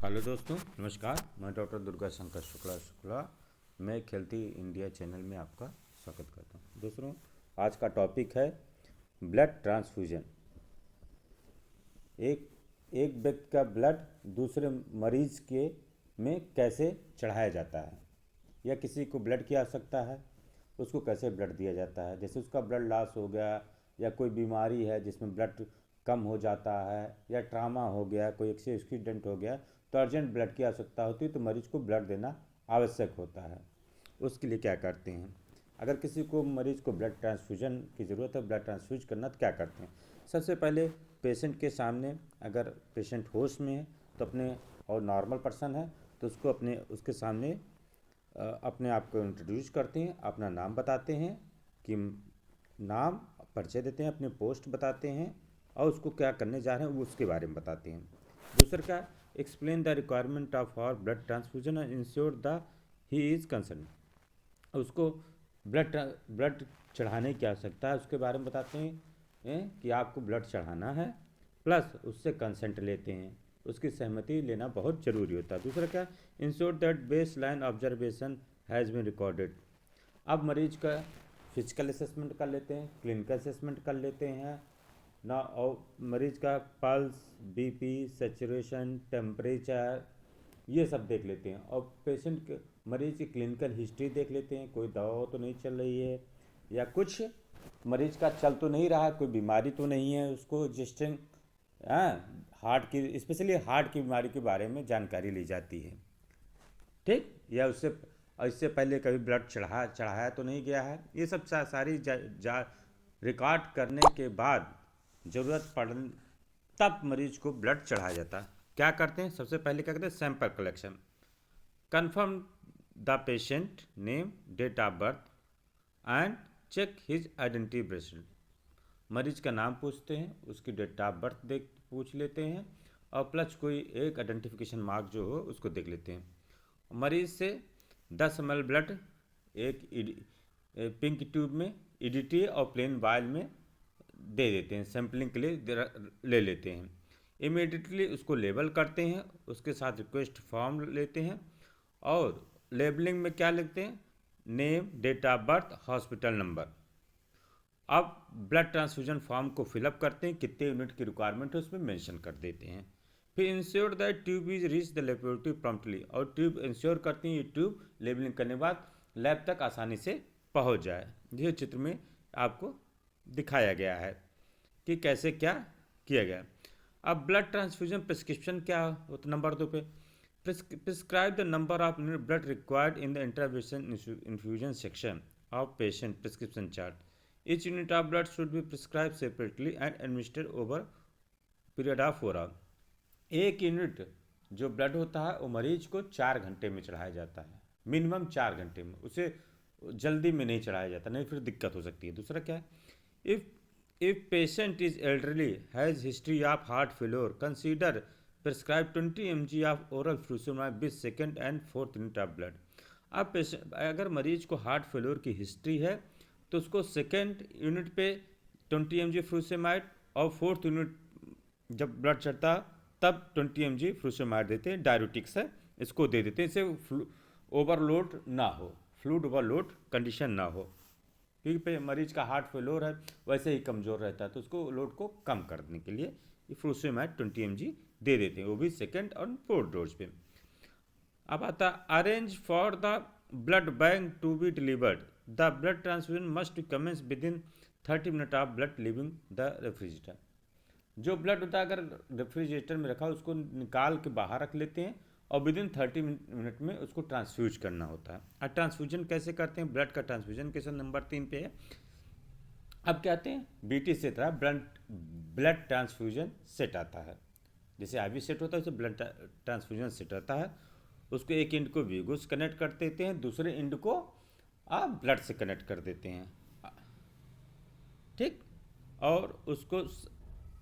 Hello दोस्तों, नमस्कार। मैं डॉक्टर दुर्गा शंकर शुक्ला मैं खेलती इंडिया चैनल में आपका स्वागत करता हूं। दोस्तों, आज का टॉपिक है ब्लड ट्रांसफ्यूजन। एक एक व्यक्ति का ब्लड दूसरे मरीज के में कैसे चढ़ाया जाता है, या किसी को ब्लड की आवश्यकता है उसको कैसे ब्लड दिया जाता है। जैसे उसका ब्लड लॉस हो गया, या कोई बीमारी है जिसमें ब्लड कम हो जाता है, या ट्रामा हो गया, कोई एक्सीडेंट हो गया, तो अर्जेंट ब्लड की आवश्यकता होती है, तो मरीज को ब्लड देना आवश्यक होता है। उसके लिए क्या करते हैं, अगर किसी को मरीज को ब्लड ट्रांसफ्यूजन की ज़रूरत है, ब्लड ट्रांसफ्यूज करना, तो क्या करते हैं। सबसे पहले पेशेंट के सामने, अगर पेशेंट होश में है तो अपने, और नॉर्मल पर्सन है तो उसको अपने उसके सामने अपने आप को इंट्रोड्यूस करते हैं, अपना नाम बताते हैं, कि नाम परिचय देते हैं, अपने पोस्ट बताते हैं, और उसको क्या करने जा रहे हैं वो उसके बारे में बताते हैं। दूसरा का, explain the requirement of our blood transfusion and ensure the he is concern. उसको ब्लड चढ़ाने की आवश्यकता है उसके बारे में बताते हैं कि आपको ब्लड चढ़ाना है, प्लस उससे कंसेंट लेते हैं, उसकी सहमति लेना बहुत ज़रूरी होता है। दूसरा क्या, ensure that base line observation has been recorded. अब मरीज का फिजिकल असेसमेंट कर लेते हैं, क्लिनिकल असेसमेंट कर लेते हैं ना, और मरीज का पल्स, बीपी, सेचुरेशन, टेम्परेचर, ये सब देख लेते हैं। और पेशेंट के, मरीज की क्लिनिकल हिस्ट्री देख लेते हैं, कोई दवा तो नहीं चल रही है, या कुछ मरीज का चल तो नहीं रहा, कोई बीमारी तो नहीं है उसको एग्जिस्टिंग, हार्ट की, स्पेशली हार्ट की बीमारी के बारे में जानकारी ली जाती है। ठीक, या उससे इससे पहले कभी ब्लड चढ़ाया तो नहीं गया है, ये सब सारी रिकॉर्ड करने के बाद ज़रूरत पड़ने तब मरीज को ब्लड चढ़ाया जाता है। क्या करते हैं, सबसे पहले क्या करते हैं, sample collection, confirm the patient name, date of birth and check his identity bracelet. मरीज का नाम पूछते हैं, उसकी डेट ऑफ बर्थ देख पूछ लेते हैं, और प्लस कोई एक आइडेंटिफिकेशन मार्क जो हो उसको देख लेते हैं। मरीज से 10 ml ब्लड एक पिंक ट्यूब में ईडीटी और प्लेन वायल में दे देते हैं, सैम्पलिंग के लिए ले लेते हैं। इमीडिएटली उसको लेबल करते हैं, उसके साथ रिक्वेस्ट फॉर्म लेते हैं, और लेबलिंग में क्या लिखते हैं, name, date of birth, hospital number. अब ब्लड ट्रांसफ्यूजन फॉर्म को फिलअप करते हैं, कितने यूनिट की रिक्वायरमेंट है उसमें मेंशन कर देते हैं। फिर ensure that tube is reach the laboratory promptly, और ट्यूब इंश्योर करती हैं ये ट्यूब लेबलिंग करने के बाद लैब तक आसानी से पहुंच जाए। यह चित्र में आपको दिखाया गया है कि कैसे क्या किया गया। अब ब्लड ट्रांसफ्यूजन प्रिस्क्रिप्शन क्या होता, नंबर 2 पे, prescribe the number of blood required in the intervention infusion section of patient prescription chart. Each unit of blood should be prescribed separately and administered over period of 4 hours. एक unit जो blood होता है वो मरीज को 4 घंटे में चढ़ाया जाता है, मिनिमम 4 घंटे में, उसे जल्दी में नहीं चढ़ाया जाता, नहीं फिर दिक्कत हो सकती है। दूसरा क्या है, if patient is elderly, has history of heart failure, consider prescribe 20 mg of oral furosemide with second and fourth unit of blood. अब पेशेंट, अगर मरीज को हार्ट फेलोर की हिस्ट्री है तो उसको सेकेंड यूनिट पे 20 mg फ्रूसेमाइड, और फोर्थ यूनिट जब ब्लड चढ़ता तब 20 mg फ्रूसेमाइड देते हैं, डायरेटिक्स है, इसको दे देते हैं, इससे ओवरलोड ना हो, फ्लूड ओवरलोड कंडीशन ना हो, क्योंकि मरीज का हार्ट फेलोर है वैसे ही कमज़ोर रहता है, तो उसको लोड को कम करने के लिए ये फ्रूसेमाइड 20 mg दे देते हैं, वो भी सेकेंड और फोर्थ डोज पे। अब आता, arrange for the blood bank to be delivered, the blood transfusion must commence within 30 minute of blood leaving the refrigerator. जो ब्लड होता है अगर रेफ्रिजरेटर में रखा उसको निकाल के बाहर रख लेते हैं, और विद इन 30 मिनट में उसको ट्रांसफ्यूज करना होता है। अब ट्रांसफ्यूजन कैसे करते हैं, ब्लड का ट्रांसफ्यूजन कैसे, नंबर 3 पे है। अब क्या आते हैं, बीटी सेट रहा, ब्लड ट्रांसफ्यूजन सेट आता है, जैसे आईवी सेट होता है वैसे ब्लड ट्रांसफ्यूजन सेट आता है। उसको एक एंड को वीगो से कनेक्ट कर देते हैं, दूसरे एंड को आप ब्लड से कनेक्ट कर देते हैं, ठीक, और उसको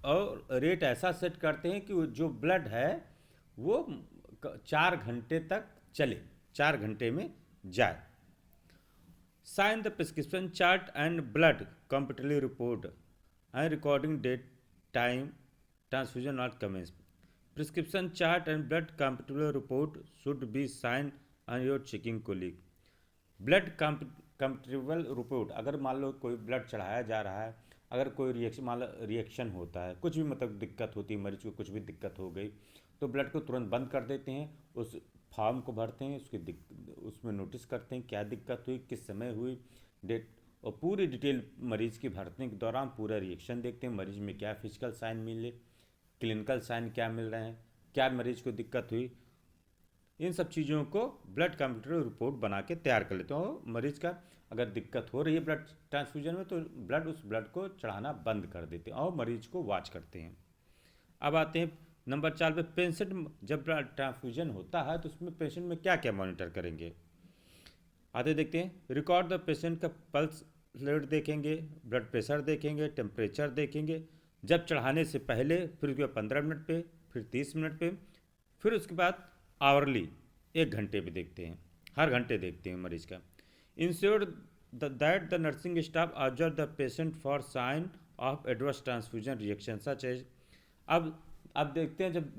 और रेट ऐसा सेट करते हैं कि जो ब्लड है वो 4 घंटे तक चले, 4 घंटे में जाए। Sign the prescription chart and blood compatibility report and recording date time transfusion not commence. Prescription chart and blood compatible report should be sign on your checking colleague. Blood compatible report, अगर मान लो कोई blood चढ़ाया जा रहा है, अगर कोई reaction मान लो रिएक्शन होता है, कुछ भी मतलब दिक्कत होती है, मरीज को कुछ भी दिक्कत हो गई, तो ब्लड को तुरंत बंद कर देते हैं, उस फॉर्म को भरते हैं, उसमें नोटिस करते हैं क्या दिक्कत हुई, किस समय हुई, डेट, और पूरी डिटेल मरीज की भरने के दौरान पूरा रिएक्शन देखते हैं, मरीज में क्या फिजिकल साइन मिले, क्लिनिकल साइन क्या मिल रहे हैं, क्या मरीज को दिक्कत हुई, इन सब चीज़ों को ब्लड कंप्यूटर रिपोर्ट बना के तैयार कर लेते हैं। और मरीज का अगर दिक्कत हो रही है ब्लड ट्रांसफ्यूजन में, तो उस ब्लड को चढ़ाना बंद कर देते हैं और मरीज को वॉच करते हैं। अब आते हैं नंबर 4 पे, पेशेंट जब ब्लड ट्रांसफ्यूजन होता है तो उसमें पेशेंट में क्या क्या मॉनिटर करेंगे, आते देखते हैं। रिकॉर्ड द पेशेंट का पल्स रेट देखेंगे, ब्लड प्रेशर देखेंगे, टेम्परेचर देखेंगे, जब चढ़ाने से पहले, फिर उसके बाद 15 मिनट पे, फिर 30 मिनट पे, फिर उसके बाद आवरली 1 घंटे पे देखते हैं, हर घंटे देखते हैं मरीज का। Ensure that the nursing staff observe the patient for sign of adverse transfusion reaction such as. अब देखते हैं जब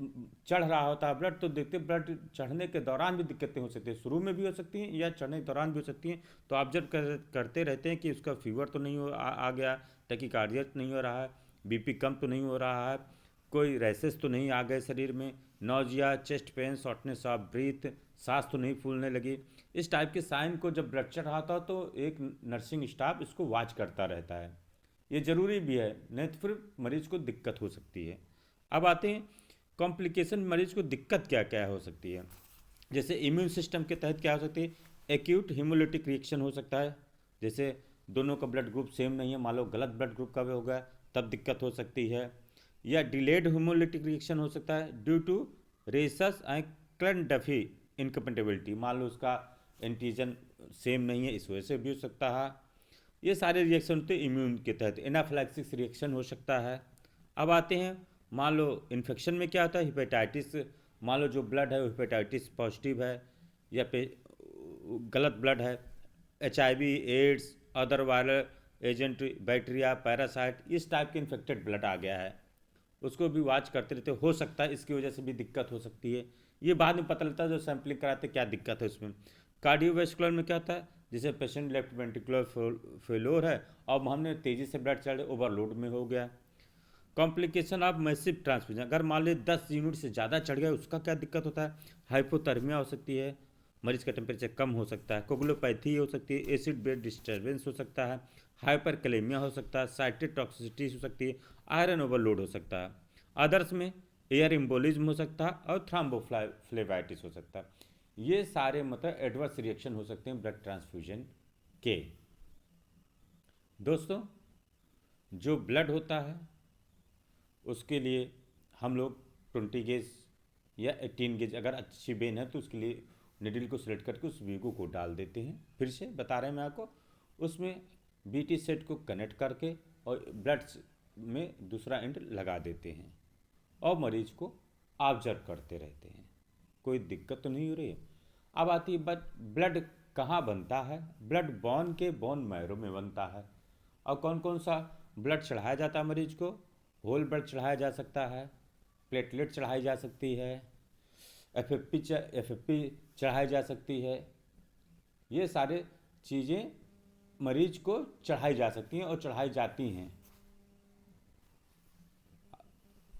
चढ़ रहा होता है ब्लड, तो देखते हैं ब्लड चढ़ने के दौरान भी दिक्कतें हो सकती हैं, शुरू में भी हो सकती हैं या चढ़ने के दौरान भी हो सकती हैं, तो ऑब्जर्व करते रहते हैं कि उसका फीवर तो नहीं आ गया, टैकीकार्डिया तो नहीं हो रहा है, बीपी कम तो नहीं हो रहा है, कोई रैसेस तो नहीं आ गए शरीर में, nausea, chest pain, shortness of breath, सांस तो नहीं फूलने लगी। इस टाइप के साइन को जब ब्लड चढ़ रहा था तो एक नर्सिंग स्टाफ इसको वॉच करता रहता है, ये ज़रूरी भी है, नहीं तो फिर मरीज को दिक्कत हो सकती है। अब आते हैं कॉम्प्लिकेशन, मरीज को दिक्कत क्या क्या हो सकती है। जैसे इम्यून सिस्टम के तहत क्या हो सकती है, एक्यूट हीमोलिटिक रिएक्शन हो सकता है, जैसे दोनों का ब्लड ग्रुप सेम नहीं है, मान लो गलत ब्लड ग्रुप का भी हो गया तब दिक्कत हो सकती है। या डिलेड हीमोलिटिक रिएक्शन हो सकता है ड्यू टू रेसस एंड क्लेंडफी इनकम्पेटिबिलिटी, मान लो उसका एंटीजन सेम नहीं है, इस वजह से भी हो सकता है। ये सारे रिएक्शन होते हैं इम्यून के तहत। एनाफिलैक्सिस रिएक्शन हो सकता है। अब आते हैं, मान लो इन्फेक्शन में क्या होता है, हेपेटाइटिस, मान लो जो ब्लड है वो हेपेटाइटिस पॉजिटिव है या गलत ब्लड है, HIV, AIDS, other viral agent, bacteria, parasite, इस टाइप के इन्फेक्टेड ब्लड आ गया है, उसको भी वॉच करते रहते, हो सकता है इसकी वजह से भी दिक्कत हो सकती है। ये बाद में पता लगता है जो सैम्पलिंग कराते क्या दिक्कत है उसमें। कार्डियोवैस्कुलर में क्या होता है, जैसे पेशेंट लेफ्ट वेंट्रिकुलर फेलोर है और हमने तेज़ी से ब्लड चढ़े, ओवरलोड में हो गया। कॉम्प्लिकेशन ऑफ मैसिव ट्रांसफ्यूजन, अगर मान ली 10 यूनिट से ज़्यादा चढ़ गया, उसका क्या दिक्कत होता है, हाइपोथर्मिया हो सकती है, मरीज का टेम्परेचर कम हो सकता है, कोगुलोपैथी हो सकती है, एसिड बेस डिस्टर्बेंस हो सकता है, हाइपरकलेमिया हो सकता है, साइटोटॉक्सिसिटी हो सकती है, आयरन ओवरलोड हो सकता है। अदर्स में एयर एम्बोलिज्म हो सकता है और थ्रोम्बोफ्लेबाइटिस हो सकता है। ये सारे मतलब एडवर्स रिएक्शन हो सकते हैं ब्लड ट्रांसफ्यूजन के। दोस्तों, जो ब्लड होता है उसके लिए हम लोग 20 गेज या 18 गेज, अगर अच्छी वेन है तो उसके लिए निडल को सिलेक्ट करके उस वीगो को डाल देते हैं। फिर से बता रहे हैं मैं आपको, उसमें BT सेट को कनेक्ट करके और ब्लड में दूसरा एंड लगा देते हैं और मरीज को ऑब्जर्व करते रहते हैं, कोई दिक्कत तो नहीं हो रही है। अब आती है बात, ब्लड कहाँ बनता है, ब्लड बोन के बोन मैरो में बनता है। और कौन कौन सा ब्लड चढ़ाया जाता है मरीज को, होल ब्लड चढ़ाया जा सकता है, प्लेटलेट चढ़ाई जा सकती है, FFP चढ़ाई जा सकती है, ये सारे चीज़ें मरीज को चढ़ाई जा सकती हैं और चढ़ाई जाती हैं।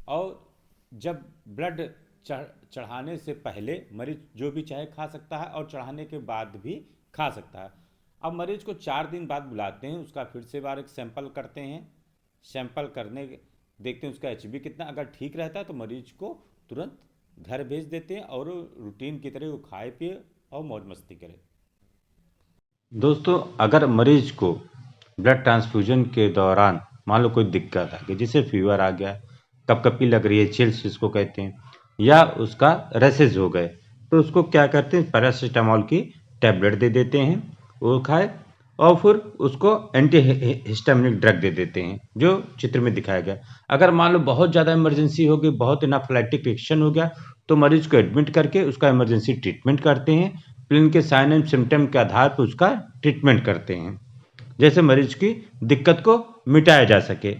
और जब ब्लड चढ़ाने से पहले मरीज जो भी चाहे खा सकता है और चढ़ाने के बाद भी खा सकता है। अब मरीज को 4 दिन बाद बुलाते हैं, उसका फिर से बार एक सैंपल करते हैं, सैंपल करने देखते हैं उसका HB कितना, अगर ठीक रहता है तो मरीज को तुरंत घर भेज देते हैं और रूटीन की तरह वो खाए पिए और मौज मस्ती करे। दोस्तों, अगर मरीज को ब्लड ट्रांसफ्यूजन के दौरान मान लो कोई दिक्कत आ गई, जैसे फीवर आ गया, कपकपी लग रही है, चिल्स जिसको कहते हैं, या उसका रैसेज हो गए, तो उसको क्या करते हैं, पैरासीटामोल की टैबलेट दे देते हैं, वो खाए, और फिर उसको एंटी हिस्टामिनिक ड्रग दे देते हैं जो चित्र में दिखाया गया। अगर मान लो बहुत ज़्यादा इमरजेंसी हो गई, बहुत एनाफिलैक्टिक रिएक्शन हो गया, तो मरीज को एडमिट करके उसका इमरजेंसी ट्रीटमेंट करते हैं, फिर के साइन एंड सिम्टम के आधार पर उसका ट्रीटमेंट करते हैं, जैसे मरीज की दिक्कत को मिटाया जा सके,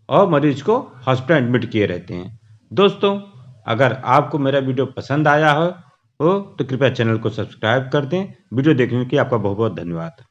और मरीज को हॉस्पिटल एडमिट किए रहते हैं। दोस्तों, अगर आपको मेरा वीडियो पसंद आया हो तो कृपया चैनल को सब्सक्राइब कर दें। वीडियो देखने के लिए आपका बहुत बहुत धन्यवाद।